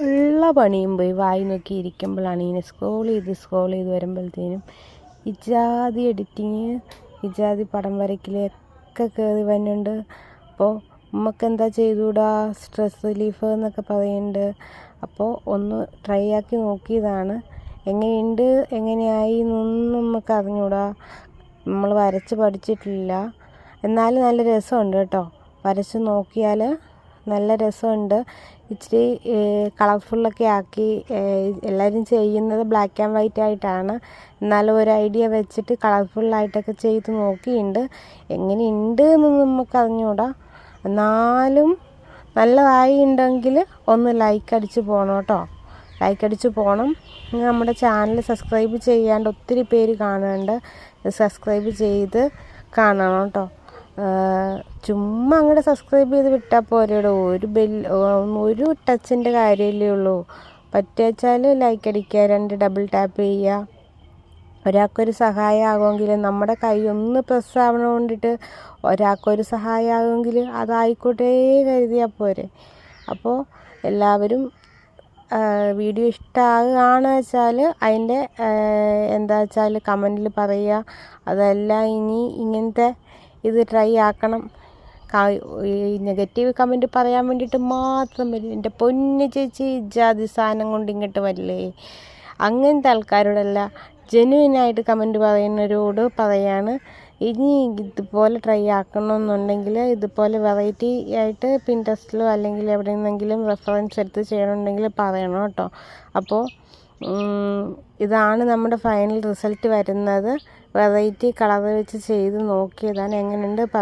ഉള്ള പണിയും പോയി വായി നോക്കി ഇരിക്കുമ്പോഴാണ് ഇങ്ങനെ സ്ക്രോൾ ചെയ്ത് വരുമ്പോഴത്തേനും ഇജാതി എഡിറ്റിങ് ഇജാതി പടം വരയ്ക്കലൊക്കെ കയറി വരുന്നുണ്ട്. അപ്പോൾ നമുക്ക് എന്താ ചെയ്തുകൂടാ, സ്ട്രെസ് റിലീഫ് എന്നൊക്കെ പറയുന്നുണ്ട്. അപ്പോൾ ഒന്ന് ട്രൈ ആക്കി നോക്കിയതാണ്. എങ്ങനെയുണ്ട് എങ്ങനെയായി എന്നൊന്നും നമുക്ക് അറിഞ്ഞൂടാ, നമ്മൾ വരച്ച് പഠിച്ചിട്ടില്ല. എന്നാലും നല്ല രസമുണ്ട് കേട്ടോ, വരച്ച് നോക്കിയാൽ നല്ല രസമുണ്ട്. ഇച്ചിരി കളർഫുള്ളൊക്കെ ആക്കി എല്ലാവരും ചെയ്യുന്നത് ബ്ലാക്ക് ആൻഡ് വൈറ്റ് ആയിട്ടാണ്. എന്നാലും ഒരു ഐഡിയ വെച്ചിട്ട് കളർഫുള്ളായിട്ടൊക്കെ ചെയ്ത് നോക്കിയിട്ടുണ്ട്. എങ്ങനെയുണ്ട് എന്നൊന്നും നമുക്ക് അറിഞ്ഞൂടാ, എന്നാലും നല്ലതായി ഉണ്ടെങ്കിൽ ഒന്ന് ലൈക്ക് അടിച്ച് പോകണം കേട്ടോ, ലൈക്ക് അടിച്ച് പോകണം. നമ്മുടെ ചാനൽ സബ്സ്ക്രൈബ് ചെയ്യാണ്ട് ഒത്തിരി പേര് കാണുന്നുണ്ട്, സബ്സ്ക്രൈബ് ചെയ്ത് കാണണം കേട്ടോ. ചുമ്മാ അങ്ങോട്ട് സബ്സ്ക്രൈബ് ചെയ്ത് വിട്ടാൽ പോരെടോ, ഒരു ടച്ചിൻ്റെ കാര്യമല്ലേ ഉള്ളൂ. പറ്റുവെച്ചാൽ ലൈക്ക് അടിക്കുക, 2 ഡബിൾ ടാപ്പ് ചെയ്യുക. ഒരാൾക്കൊരു സഹായമാകുമെങ്കിൽ, നമ്മുടെ കൈ ഒന്ന് പ്രസ് ആവണ കൊണ്ടിട്ട് ഒരാൾക്കൊരു സഹായമാകുമെങ്കിൽ അതായിക്കോട്ടെ കരുതിയാൽ പോരെ. അപ്പോൾ എല്ലാവരും വീഡിയോ ഇഷ്ടമാകുകയാണെന്ന് വെച്ചാൽ അതിൻ്റെ എന്താ വെച്ചാൽ കമൻറ്റിൽ പറയുക. അതല്ല ഇനി ഇങ്ങനത്തെ ഇത് ട്രൈ ആക്കണം, നെഗറ്റീവ് കമൻറ്റ് പറയാൻ വേണ്ടിയിട്ട് മാത്രം വരും. എൻ്റെ പൊന്നു ചേച്ചി ജാതി സാധനം കൊണ്ട് ഇങ്ങോട്ട് വരില്ലേ, അങ്ങനത്തെ ആൾക്കാരോടല്ല, ജെന്യുവിനായിട്ട് കമൻറ്റ് പറയുന്നവരോട് പറയാണ്. ഇനി ഇതുപോലെ ട്രൈ ആക്കണമെന്നുണ്ടെങ്കിൽ, ഇതുപോലെ വെറൈറ്റി ആയിട്ട് പിൻട്രസ്റ്റിലോ അല്ലെങ്കിൽ എവിടെ നിന്നെങ്കിലും റെഫറൻസ് എടുത്ത് ചെയ്യണമെന്നുണ്ടെങ്കിൽ പറയണം കേട്ടോ. അപ്പോൾ ഇതാണ് നമ്മുടെ ഫൈനൽ റിസൾട്ട് വരുന്നത്. വെറൈറ്റി കളർ വെച്ച് ചെയ്ത് നോക്കിയതാണ്, എങ്ങനെയുണ്ട് പറയും.